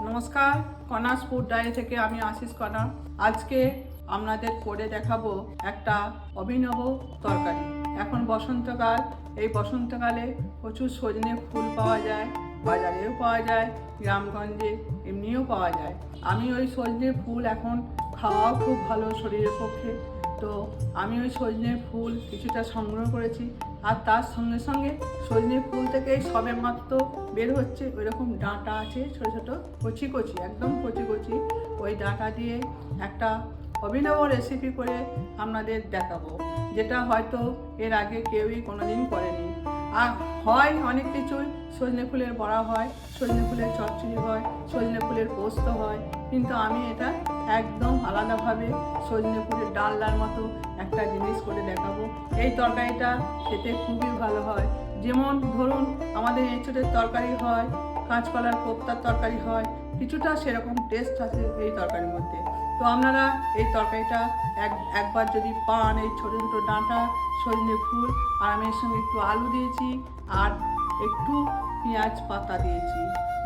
নমস্কার, কনাস food diary থেকে আমি আশিস কণা। আজকে আপনাদের করে দেখাবো একটা অভিনব তরকারি। এখন বসন্তকাল, এই বসন্তকালে প্রচুর সজনে ফুল পাওয়া যায়, বাজারেও পাওয়া যায়, গ্রামগঞ্জে এমনিও পাওয়া যায়। আমি ওই সজনে ফুল এখন খাওয়াও খুব ভালো শরীরের পক্ষে, তো আমি ওই সজনে ফুল কিছুটা সংগ্রহ করেছি। আর তার সঙ্গে সঙ্গে সজনে ফুল থেকে সবে মাত্র বের হচ্ছে ওইরকম ডাঁটা আছে, ছোটো ছোটো কচি কচি, একদম কচি কচি। ওই ডাঁটা দিয়ে একটা অভিনব রেসিপি করে আপনাদের দেখাবো, যেটা হয়তো এর আগে কেউই কোনোদিন করেনি। আর হয় অনেক কিছুই, সজনে ফুলের বড়া হয়, সজনে ফুলের চচ্চড়ি হয়, সজনে ফুলের পোস্ত হয়, কিন্তু আমি এটা একদম আলাদাভাবে সজনে ফুলের ডালনার মতো একটা জিনিস করে দেখাবো। এই তরকারিটা খেতে খুবই ভালো হয়। যেমন ধরুন আমাদের এঁচোড়ের তরকারি হয়, কাঁচকলার কোপ্তার তরকারি হয়, কিছুটা সেরকম টেস্ট আছে এই তরকারির মধ্যে। তো আপনারা এই তরকারিটা একবার যদি পান, এই ছোটো ছোটো ডাঁটা সজনে ফুল, আর আমি এর সঙ্গে একটু আলু দিয়েছি আর একটু পেঁয়াজ পাতা দিয়েছি,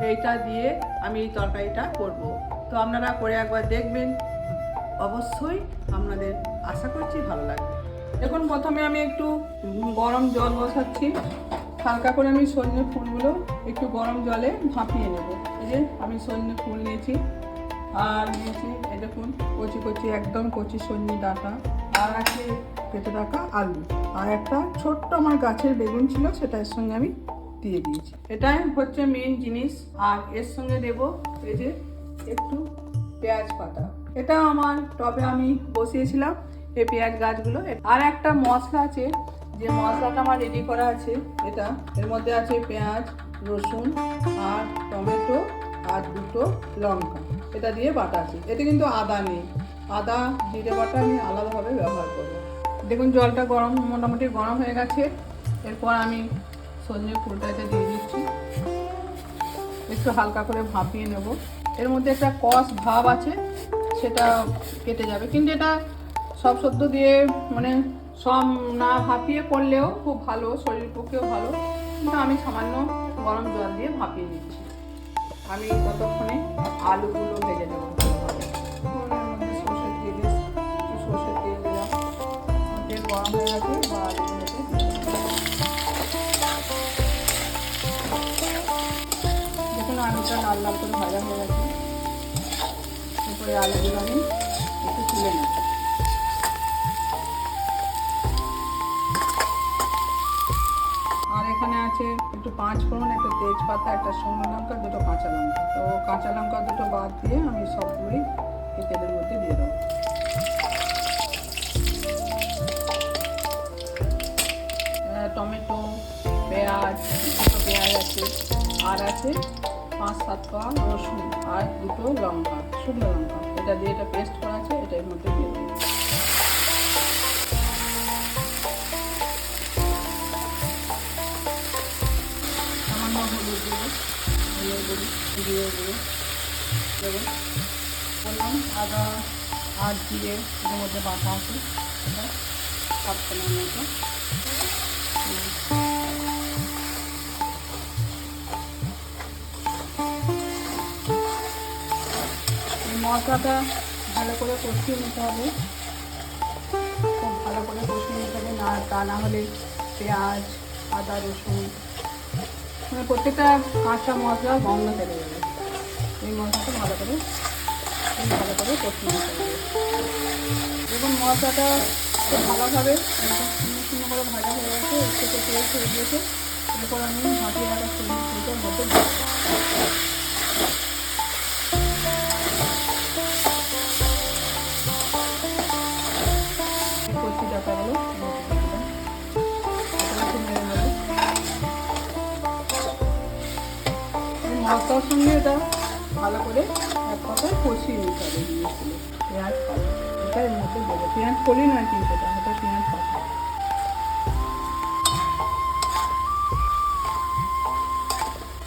এইটা দিয়ে আমি এই তরকারিটা করব। তো আপনারা করে একবার দেখবেন, অবশ্যই আপনাদের আশা করছি ভালো লাগবে। দেখুন, প্রথমে আমি একটু গরম জল বসাচ্ছি। হালকা করে আমি সজনে ফুলগুলো একটু গরম জলে ভাপিয়ে নেব। এই যে আমি সজনে ফুল নিয়েছি, আর নিয়েছি এই দেখুন কচি কচি, একদম কচি সজনে ডাঁটা, আর আছে কেটে রাখা আলু, আর একটা ছোট্ট আমার গাছের বেগুন ছিল, সেটা এর সঙ্গে আমি দিয়ে দিয়েছি। এটাই হচ্ছে মেন জিনিস। আর এর সঙ্গে দেব এই যে একটু পেঁয়াজ পাতা। এটা আমার টবে আমি বসিয়েছিলাম এই পেঁয়াজ গাছগুলো। আর একটা মশলা আছে, যে মশলাটা আমার রেডি করা আছে, এটা এর মধ্যে আছে পেঁয়াজ, রসুন আর টমেটো আর দুটো লঙ্কা, এটা দিয়ে বাটা আছে। এতে কিন্তু আদা নেই, আদা জিরে বাটা আমি আলাদাভাবে ব্যবহার করব। দেখুন জলটা মোটামুটি গরম হয়ে গেছে। এরপর আমি সজনে ফুলটা এটা দিয়ে দিচ্ছি, একটু হালকা করে ভাপিয়ে নেব। এর মধ্যে একটা কষ ভাব আছে, সেটা কেটে যাবে, কিন্তু এটা সব সদ্য দিয়ে মানে সব না ভাপিয়ে করলেও খুব ভালো, শরীরের পক্ষেও ভালো, কিন্তু আমি সামান্য গরম জল দিয়ে ভাপিয়ে নিচ্ছি। আমি ততক্ষণে আলুগুলো ভেজে নেব ভালোভাবে। সর্ষের তেল দিলাম, তেল গরম হয়ে গেছে, বা আলুগুলোকে দেখুন আলুটা লাল লাল করে ভাজা হয়ে গেছে। এরপরে আলুগুলো আমি একটু তুলে নেব। আর এখানে আছে একটু 5 ফোড়ন, একটা তেজপাতা, একটা শুকনো লঙ্কা, দুটো কাঁচা লঙ্কা। তো কাঁচা লঙ্কা দুটো বাদ দিয়ে আমি সবগুলোই এই তেলের মধ্যে দিয়ে দেবো। টমেটো, পেঁয়াজ, দুটো পেঁয়াজ আছে, আর আছে 5-7 কোয়া রসুন, আর দুটো লঙ্কা, শুকনো লঙ্কা, এটা দিয়ে এটা পেস্ট করা আছে, এটা এর মধ্যে দিয়ে দেবো। সামান্য হলুদ গুঁড়ো, জিরে গুঁড়ো দেবো। বললাম আদা আর জিরে এর মধ্যে বাটা আছে, এটা 7 কোয়ার মতো। মশলাটা ভালো করে কষিয়ে নিতে হবে, খুব ভালো করে কষিয়ে নিতে হবে, না তা না হলে পেঁয়াজ, আদা, রসুন মানে প্রত্যেকটা কাঁচা মশলা গন্ধ চলে যাবে। এই মশলাটা ভালো করে কষিয়ে নিতে হবে। দেখুন মশলাটা খুব ভালোভাবে সুন্দর করে ভাজা হয়ে গেছে, একটু তেল ছেড়ে দিয়েছে। এরপর আমি ভাপিয়ে রাখা সবজি ফুলটার মধ্যে কচি ডাঁটাগুলো মশলার সঙ্গে এটা ভালো করে এক কথায় কষিয়ে নিতে হবে। দিয়েছিল পেঁয়াজ পাতা, এটা এর মধ্যে দেবো। পেঁয়াজ করি না কিন্তু এটা পেঁয়াজ পাতা।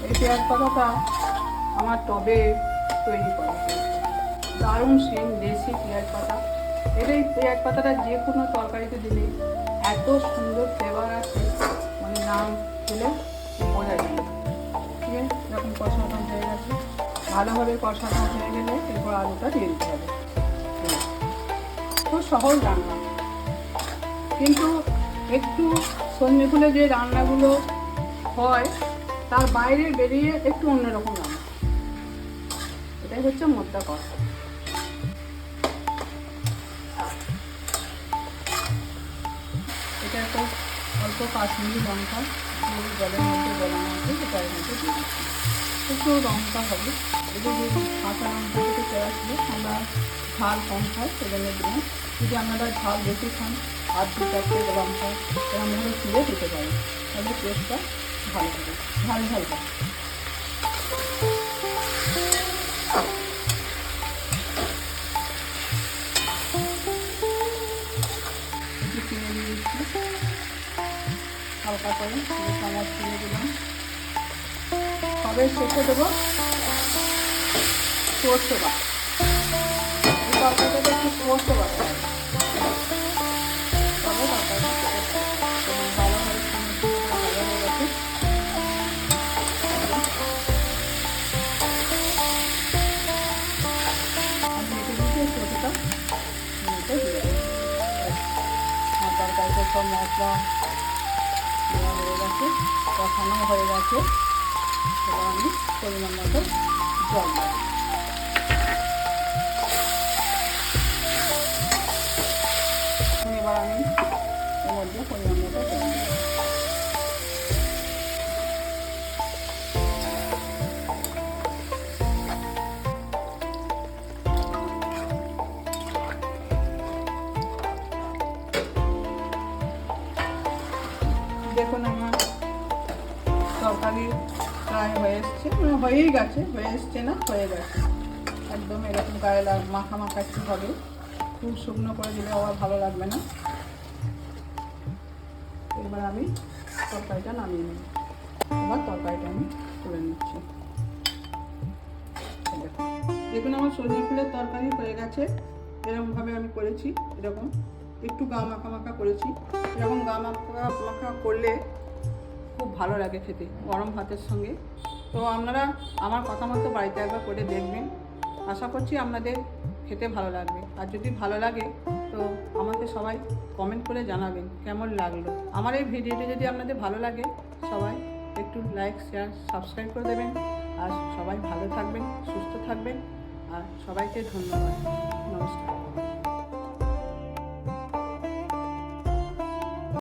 এই পেঁয়াজ পাতাটা আমার টবে তৈরি করা, দারুণ সেম দেশি পেঁয়াজ পাতা। এই পেঁয়াজ পাতাটা যে কোনো তরকারিতে দিলে এত সুন্দর ফ্লেভার আসে, মানে নাম দিলে বোঝা যায়। ঠিক আছে, যখন কষানো হয়ে গেছে ভালোভাবে কষানো হয়ে গেলে এরপর আলুটা দিয়ে দিতে হবে। খুব সহজ রান্না, কিন্তু একটু সজনে ফুলে যে রান্নাগুলো হয় তার বাইরে বেরিয়ে একটু অন্যরকম রান্না, এটাই হচ্ছে মোদ্দা কথা। এটা একটা অল্প কাশ্মীরি লঙ্কা জলের মধ্যে গলানো আছে, সেটা এর মধ্যে দিয়ে দিচ্ছি। একটু লঙ্কা হবে, এটা যে কাঁচা লঙ্কা থেকে পেঁয়া ছিল, আমরা ঝাল কম খাই সেজন্য দিলাম। যদি আপনারা ঝাল বেশি খান আর 2-4টে লঙ্কা এরকমভাবে ছিঁড়ে দিতে পারেন, তাহলে টেস্টটা ভালো হবে, ঝাল ঝাল হবে। একটু চিনি দিয়ে দিচ্ছি হালকা করে, 2 চামচ চিনি দিলাম। সবে শেষে দেবো সর্ষে বাটা, এই তরকারিটাতে একটু সর্ষে বাটা হবে, তবে তরকারিটা ভালোভাবে ভালো হয়ে গেছে। আমি এতে দিচ্ছি সর্ষেটা নিতে দিয়ে দেবো। আমার তরকারিটা সব মশলা হয়ে গেছে, কষানো হয়ে গেছে। এবার আমি পরিমাণ মতো জল দেবো। এবার আমি এর মধ্যে পরিমাণ মতো জল দেবো। দেখুন আমার তরকারি প্রায় হয়ে এসছে, মানে হয়েই গেছে, হয়ে এসছে না হয়ে গেছে একদম। এরকম গায়ে মাখা মাখা একটু হবে, খুব শুকনো করে দিলে আবার ভালো লাগবে না। এবার আমি তরকারিটা নামিয়ে নেব। এবার তরকারিটা আমি তুলে নিচ্ছি। দেখুন আমার সজনে ফুলের তরকারি হয়ে গেছে। এরকমভাবে আমি করেছি, এরকম একটু গা মাখা মাখা করেছি। এরকম গা মাখা মাখা করলে খুব ভালো লাগে খেতে গরম ভাতের সঙ্গে। তো আপনারা আমার কথা মতো বাড়িতে একবার করে দেখবেন, আশা করছি আপনাদের খেতে ভালো লাগবে। আর যদি ভালো লাগে তো আমাকে সবাই কমেন্ট করে জানাবেন কেমন লাগলো। আমার এই ভিডিওটি যদি আপনাদের ভালো লাগে সবাই একটু লাইক, শেয়ার, সাবস্ক্রাইব করে দেবেন। আর সবাই ভালো থাকবেন, সুস্থ থাকবেন। আর সবাইকে ধন্যবাদ, নমস্কার।